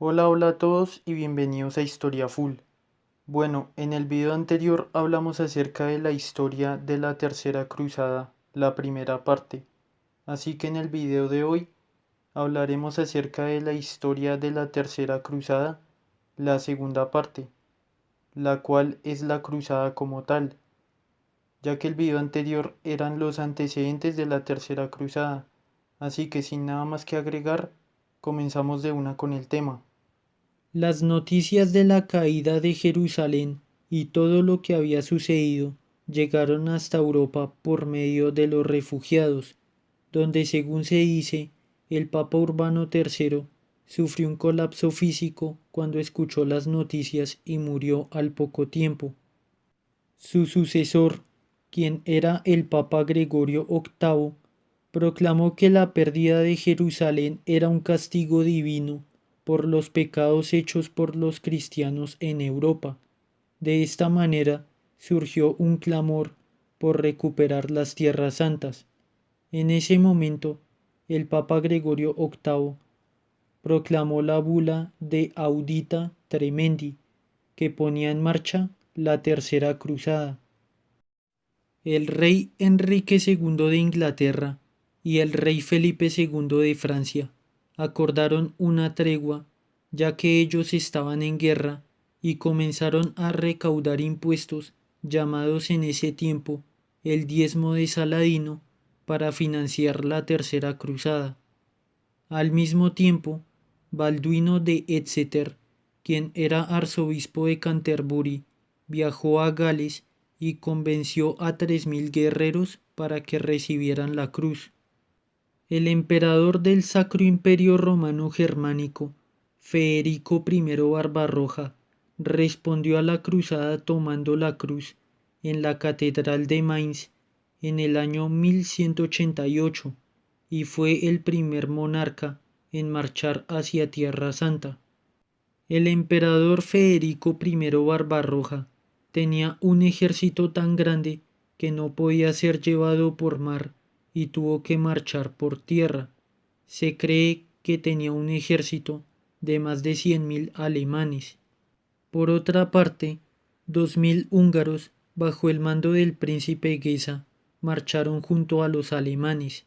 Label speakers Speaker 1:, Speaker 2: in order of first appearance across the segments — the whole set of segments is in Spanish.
Speaker 1: Hola a todos y bienvenidos a Historia Full. Bueno, en el video anterior hablamos acerca de la historia de la Tercera Cruzada, la primera parte. Así que en el video de hoy hablaremos acerca de la historia de la Tercera Cruzada, la segunda parte, la cual es la cruzada como tal, ya que el video anterior eran los antecedentes de la Tercera Cruzada. Así que sin nada más que agregar, comenzamos de una con el tema. Las noticias de la caída de Jerusalén y todo lo que había sucedido llegaron hasta Europa por medio de los refugiados, donde según se dice, el Papa Urbano III sufrió un colapso físico cuando escuchó las noticias y murió al poco tiempo. Su sucesor, quien era el Papa Gregorio VIII, proclamó que la pérdida de Jerusalén era un castigo divino por los pecados hechos por los cristianos en Europa. De esta manera surgió un clamor por recuperar las tierras santas. En ese momento, el Papa Gregorio VIII proclamó la bula de Audita Tremendi, que ponía en marcha la Tercera Cruzada. El rey Enrique II de Inglaterra y el rey Felipe II de Francia acordaron una tregua, ya que ellos estaban en guerra, y comenzaron a recaudar impuestos llamados en ese tiempo el diezmo de Saladino para financiar la Tercera Cruzada. Al mismo tiempo, Balduino de Exeter, quien era arzobispo de Canterbury, viajó a Gales y convenció a 3000 guerreros para que recibieran la cruz. El emperador del Sacro Imperio Romano Germánico, Federico I Barbarroja, respondió a la cruzada tomando la cruz en la Catedral de Mainz en el año 1188 y fue el primer monarca en marchar hacia Tierra Santa. El emperador Federico I Barbarroja tenía un ejército tan grande que no podía ser llevado por mar y tuvo que marchar por tierra. Se cree que tenía un ejército de más de 100.000 alemanes. Por otra parte, 2000 húngaros, bajo el mando del príncipe Geza, marcharon junto a los alemanes.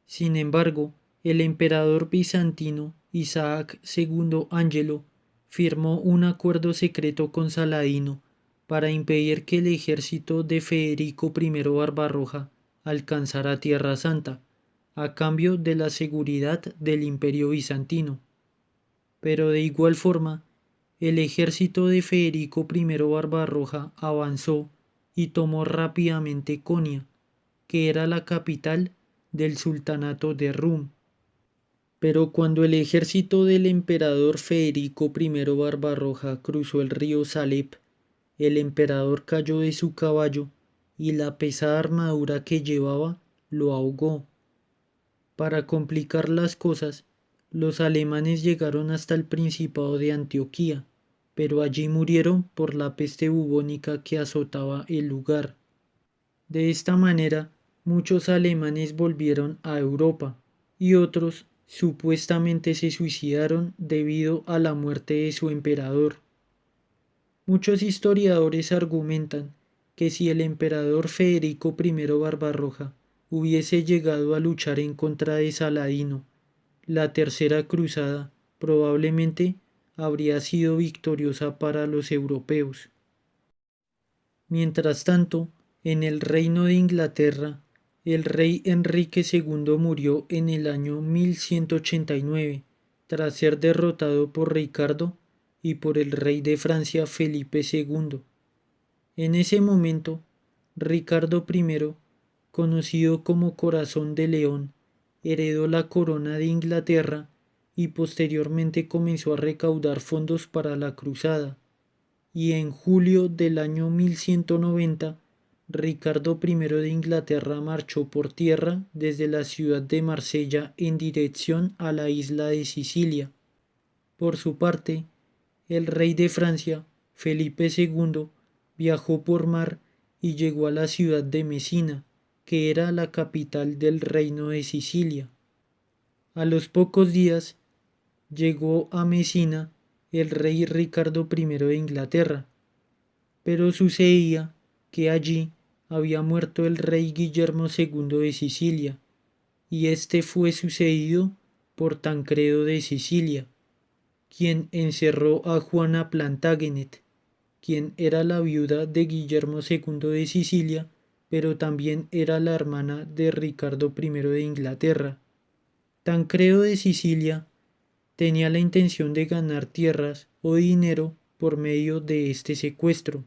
Speaker 1: Sin embargo, el emperador bizantino Isaac II Ángelo firmó un acuerdo secreto con Saladino para impedir que el ejército de Federico I Barbarroja alcanzara Tierra Santa, a cambio de la seguridad del Imperio bizantino. Pero de igual forma, el ejército de Federico I Barbarroja avanzó y tomó rápidamente Konya, que era la capital del sultanato de Rum. Pero cuando el ejército del emperador Federico I Barbarroja cruzó el río Salep, el emperador cayó de su caballo y la pesada armadura que llevaba lo ahogó. Para complicar las cosas, los alemanes llegaron hasta el Principado de Antioquía, pero allí murieron por la peste bubónica que azotaba el lugar. De esta manera, muchos alemanes volvieron a Europa y otros supuestamente se suicidaron debido a la muerte de su emperador. Muchos historiadores argumentan que si el emperador Federico I Barbarroja hubiese llegado a luchar en contra de Saladino, la Tercera Cruzada probablemente habría sido victoriosa para los europeos. Mientras tanto, en el Reino de Inglaterra, el rey Enrique II murió en el año 1189, tras ser derrotado por Ricardo y por el rey de Francia Felipe II. En ese momento, Ricardo I, conocido como Corazón de León, heredó la corona de Inglaterra y posteriormente comenzó a recaudar fondos para la cruzada, y en julio del año 1190 Ricardo I de Inglaterra marchó por tierra desde la ciudad de Marsella en dirección a la isla de Sicilia. Por su parte, el rey de Francia, Felipe II, viajó por mar y llegó a la ciudad de Mesina, que era la capital del reino de Sicilia. A los pocos días, llegó a Mesina el rey Ricardo I de Inglaterra, pero sucedía que allí había muerto el rey Guillermo II de Sicilia, y este fue sucedido por Tancredo de Sicilia, quien encerró a Juana Plantagenet, quien era la viuda de Guillermo II de Sicilia, pero también era la hermana de Ricardo I de Inglaterra. Tancredo de Sicilia tenía la intención de ganar tierras o dinero por medio de este secuestro.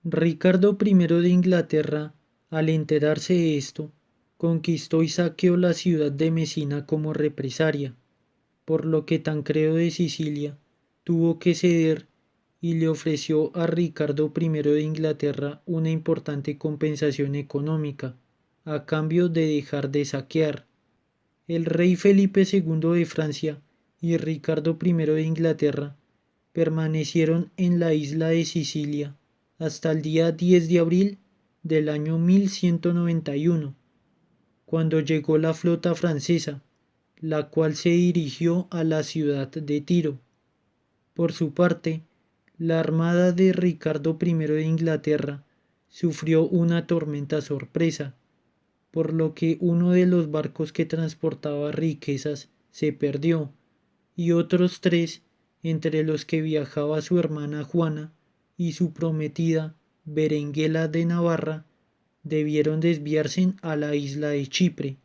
Speaker 1: Ricardo I de Inglaterra, al enterarse de esto, conquistó y saqueó la ciudad de Mesina como represalia, por lo que Tancredo de Sicilia tuvo que ceder y le ofreció a Ricardo I de Inglaterra una importante compensación económica, a cambio de dejar de saquear. El rey Felipe II de Francia y Ricardo I de Inglaterra permanecieron en la isla de Sicilia hasta el día 10 de abril del año 1191, cuando llegó la flota francesa, la cual se dirigió a la ciudad de Tiro. Por su parte, la armada de Ricardo I de Inglaterra sufrió una tormenta sorpresa, por lo que uno de los barcos que transportaba riquezas se perdió, y otros tres, entre los que viajaba su hermana Juana y su prometida Berenguela de Navarra, debieron desviarse a la isla de Chipre.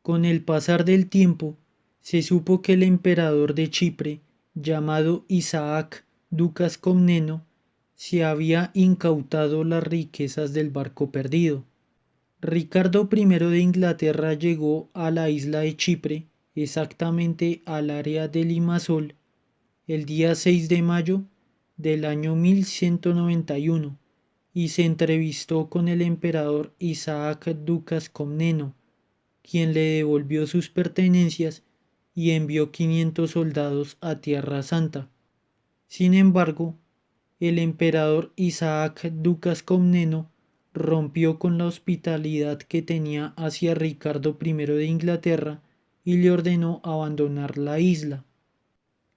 Speaker 1: Con el pasar del tiempo, se supo que el emperador de Chipre, llamado Isaac Ducas Comneno, se había incautado las riquezas del barco perdido. Ricardo I de Inglaterra llegó a la isla de Chipre, exactamente al área de Limassol, el día 6 de mayo del año 1191, y se entrevistó con el emperador Isaac Ducas Comneno, quien le devolvió sus pertenencias y envió 500 soldados a Tierra Santa. Sin embargo, el emperador Isaac Ducas Comneno rompió con la hospitalidad que tenía hacia Ricardo I de Inglaterra y le ordenó abandonar la isla.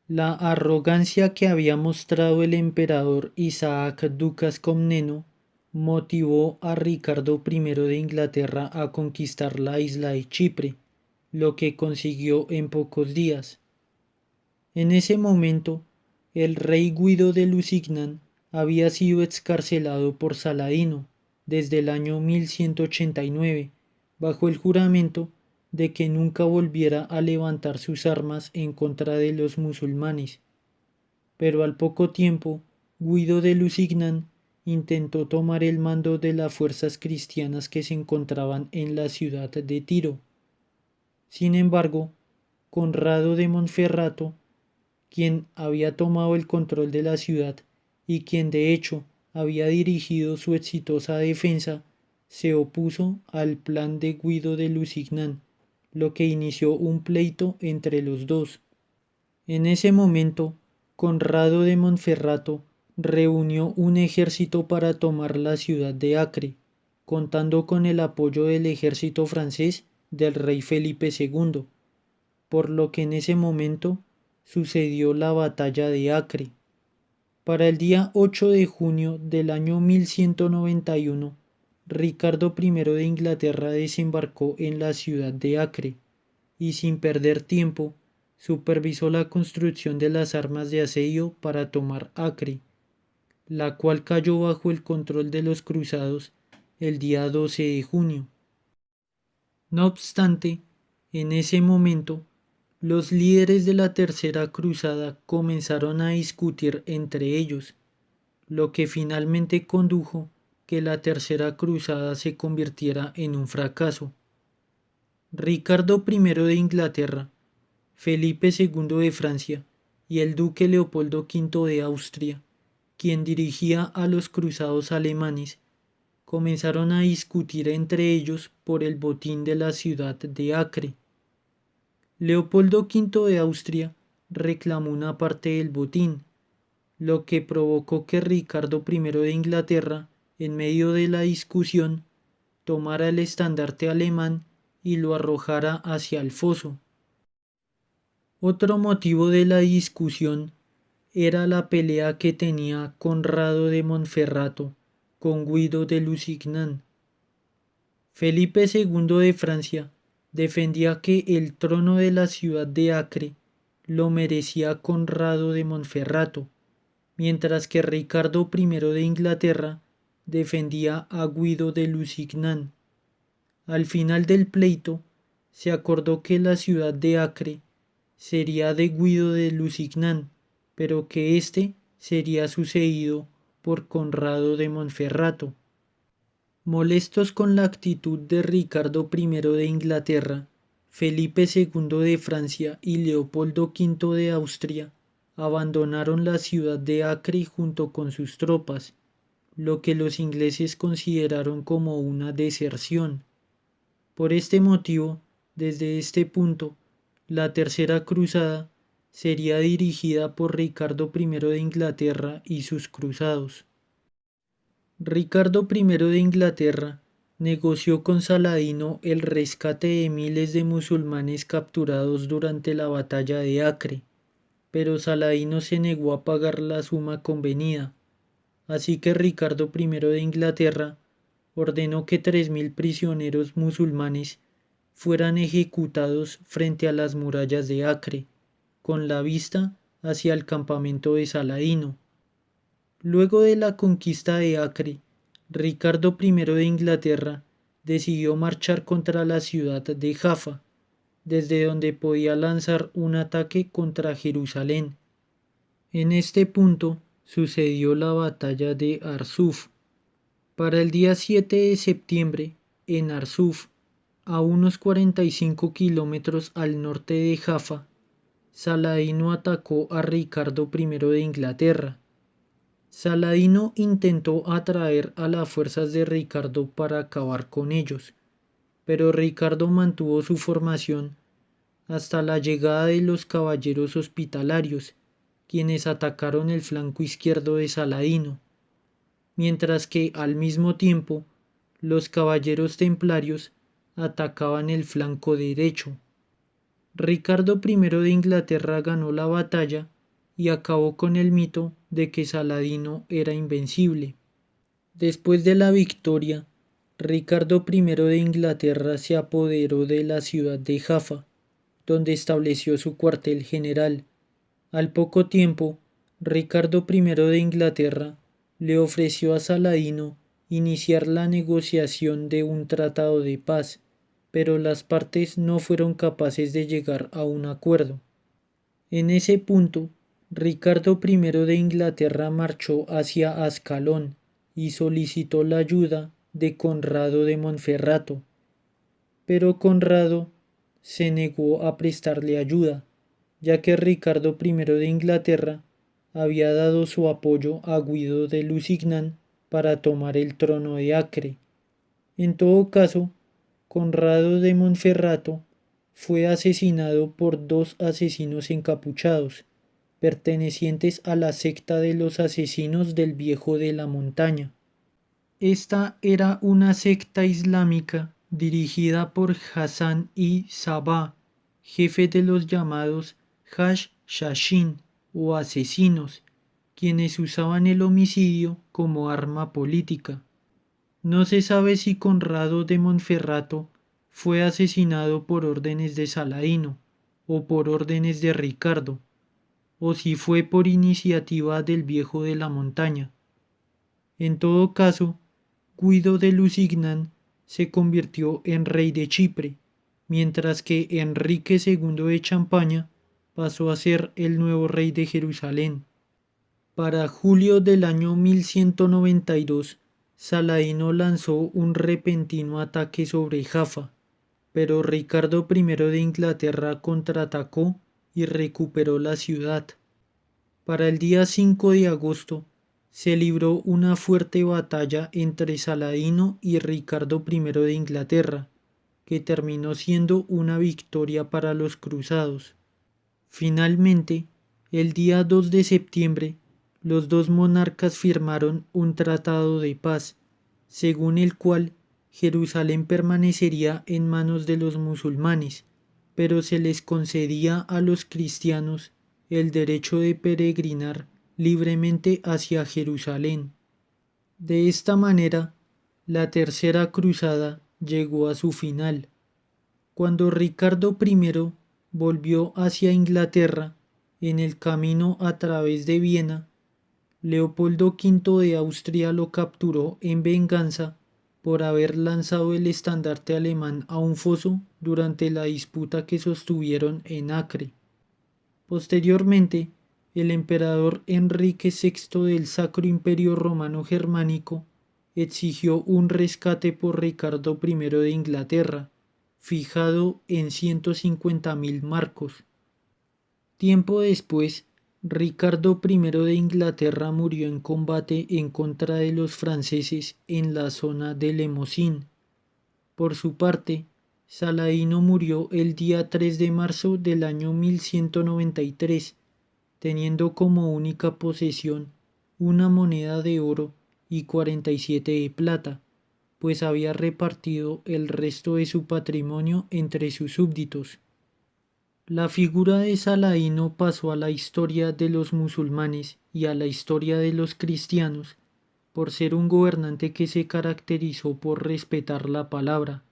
Speaker 1: La arrogancia que había mostrado el emperador Isaac Ducas Comneno motivó a Ricardo I de Inglaterra a conquistar la isla de Chipre, lo que consiguió en pocos días. En ese momento, el rey Guido de Lusignan había sido excarcelado por Saladino desde el año 1189, bajo el juramento de que nunca volviera a levantar sus armas en contra de los musulmanes. Pero al poco tiempo, Guido de Lusignan intentó tomar el mando de las fuerzas cristianas que se encontraban en la ciudad de Tiro. Sin embargo, Conrado de Monferrato, quien había tomado el control de la ciudad y quien de hecho había dirigido su exitosa defensa, se opuso al plan de Guido de Lusignan, lo que inició un pleito entre los dos. En ese momento, Conrado de Monferrato reunió un ejército para tomar la ciudad de Acre, contando con el apoyo del ejército francés del rey Felipe II, por lo que en ese momento sucedió la batalla de Acre. Para el día 8 de junio del año 1191, Ricardo I de Inglaterra desembarcó en la ciudad de Acre y sin perder tiempo supervisó la construcción de las armas de asedio para tomar Acre, la cual cayó bajo el control de los cruzados el día 12 de junio. No obstante, en ese momento, los líderes de la Tercera Cruzada comenzaron a discutir entre ellos, lo que finalmente condujo que la Tercera Cruzada se convirtiera en un fracaso. Ricardo I de Inglaterra, Felipe II de Francia y el duque Leopoldo V de Austria, quien dirigía a los cruzados alemanes, comenzaron a discutir entre ellos por el botín de la ciudad de Acre. Leopoldo V de Austria reclamó una parte del botín, lo que provocó que Ricardo I de Inglaterra, en medio de la discusión, tomara el estandarte alemán y lo arrojara hacia el foso. Otro motivo de la discusión era la pelea que tenía Conrado de Monferrato con Guido de Lusignan. Felipe II de Francia defendía que el trono de la ciudad de Acre lo merecía Conrado de Monferrato, mientras que Ricardo I de Inglaterra defendía a Guido de Lusignan. Al final del pleito, se acordó que la ciudad de Acre sería de Guido de Lusignan, pero que éste sería sucedido por Conrado de Monferrato. Molestos con la actitud de Ricardo I de Inglaterra, Felipe II de Francia y Leopoldo V de Austria abandonaron la ciudad de Acre junto con sus tropas, lo que los ingleses consideraron como una deserción. Por este motivo, desde este punto, la Tercera Cruzada sería dirigida por Ricardo I de Inglaterra y sus cruzados. Ricardo I de Inglaterra negoció con Saladino el rescate de miles de musulmanes capturados durante la batalla de Acre, pero Saladino se negó a pagar la suma convenida, así que Ricardo I de Inglaterra ordenó que 3.000 prisioneros musulmanes fueran ejecutados frente a las murallas de Acre, con la vista hacia el campamento de Saladino. Luego de la conquista de Acre, Ricardo I de Inglaterra decidió marchar contra la ciudad de Jaffa, desde donde podía lanzar un ataque contra Jerusalén. En este punto sucedió la batalla de Arsuf. Para el día 7 de septiembre, en Arsuf, a unos 45 kilómetros al norte de Jaffa, Saladino atacó a Ricardo I de Inglaterra. Saladino intentó atraer a las fuerzas de Ricardo para acabar con ellos, pero Ricardo mantuvo su formación hasta la llegada de los caballeros hospitalarios, quienes atacaron el flanco izquierdo de Saladino, mientras que al mismo tiempo los caballeros templarios atacaban el flanco derecho. Ricardo I de Inglaterra ganó la batalla y acabó con el mito de que Saladino era invencible. Después de la victoria, Ricardo I de Inglaterra se apoderó de la ciudad de Jaffa, donde estableció su cuartel general. Al poco tiempo, Ricardo I de Inglaterra le ofreció a Saladino iniciar la negociación de un tratado de paz, pero las partes no fueron capaces de llegar a un acuerdo. En ese punto, Ricardo I de Inglaterra marchó hacia Ascalón y solicitó la ayuda de Conrado de Monferrato, pero Conrado se negó a prestarle ayuda, ya que Ricardo I de Inglaterra había dado su apoyo a Guido de Lusignan para tomar el trono de Acre. En todo caso, Conrado de Monferrato fue asesinado por 2 asesinos encapuchados, pertenecientes a la secta de los asesinos del Viejo de la Montaña. Esta era una secta islámica dirigida por Hassan y Sabah, jefe de los llamados Hash-Shashin o asesinos, quienes usaban el homicidio como arma política. No se sabe si Conrado de Monferrato fue asesinado por órdenes de Saladino o por órdenes de Ricardo, o si fue por iniciativa del Viejo de la Montaña. En todo caso, Guido de Lusignan se convirtió en rey de Chipre, mientras que Enrique II de Champaña pasó a ser el nuevo rey de Jerusalén. Para julio del año 1192, Saladino lanzó un repentino ataque sobre Jaffa, pero Ricardo I de Inglaterra contraatacó y recuperó la ciudad. Para el día 5 de agosto se libró una fuerte batalla entre Saladino y Ricardo I de Inglaterra, que terminó siendo una victoria para los cruzados. Finalmente, el día 2 de septiembre, los dos monarcas firmaron un tratado de paz, según el cual Jerusalén permanecería en manos de los musulmanes, pero se les concedía a los cristianos el derecho de peregrinar libremente hacia Jerusalén. De esta manera, la Tercera Cruzada llegó a su final. Cuando Ricardo I volvió hacia Inglaterra, en el camino a través de Viena, Leopoldo V de Austria lo capturó en venganza por haber lanzado el estandarte alemán a un foso durante la disputa que sostuvieron en Acre. Posteriormente, el emperador Enrique VI del Sacro Imperio Romano Germánico exigió un rescate por Ricardo I de Inglaterra, fijado en 150.000 marcos. Tiempo después, Ricardo I de Inglaterra murió en combate en contra de los franceses en la zona de Lemosín. Por su parte, Saladino murió el día 3 de marzo del año 1193, teniendo como única posesión una moneda de oro y 47 de plata, pues había repartido el resto de su patrimonio entre sus súbditos. La figura de Saladino pasó a la historia de los musulmanes y a la historia de los cristianos por ser un gobernante que se caracterizó por respetar la palabra,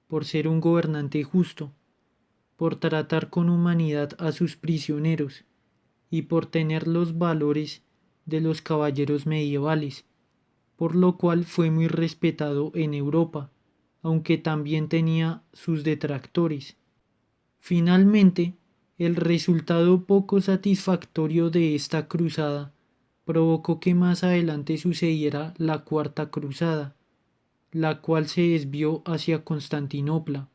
Speaker 1: por ser un gobernante justo, por tratar con humanidad a sus prisioneros y por tener los valores de los caballeros medievales, por lo cual fue muy respetado en Europa, aunque también tenía sus detractores. Finalmente, el resultado poco satisfactorio de esta cruzada provocó que más adelante sucediera la Cuarta Cruzada, la cual se desvió hacia Constantinopla.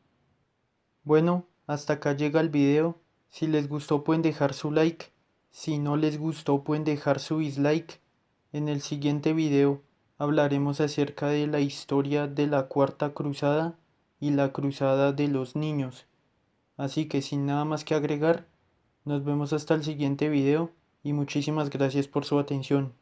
Speaker 1: Bueno, hasta acá llega el video. Si les gustó pueden dejar su like. Si no les gustó pueden dejar su dislike. En el siguiente video hablaremos acerca de la historia de la Cuarta Cruzada y la Cruzada de los Niños. Así que sin nada más que agregar, nos vemos hasta el siguiente video y muchísimas gracias por su atención.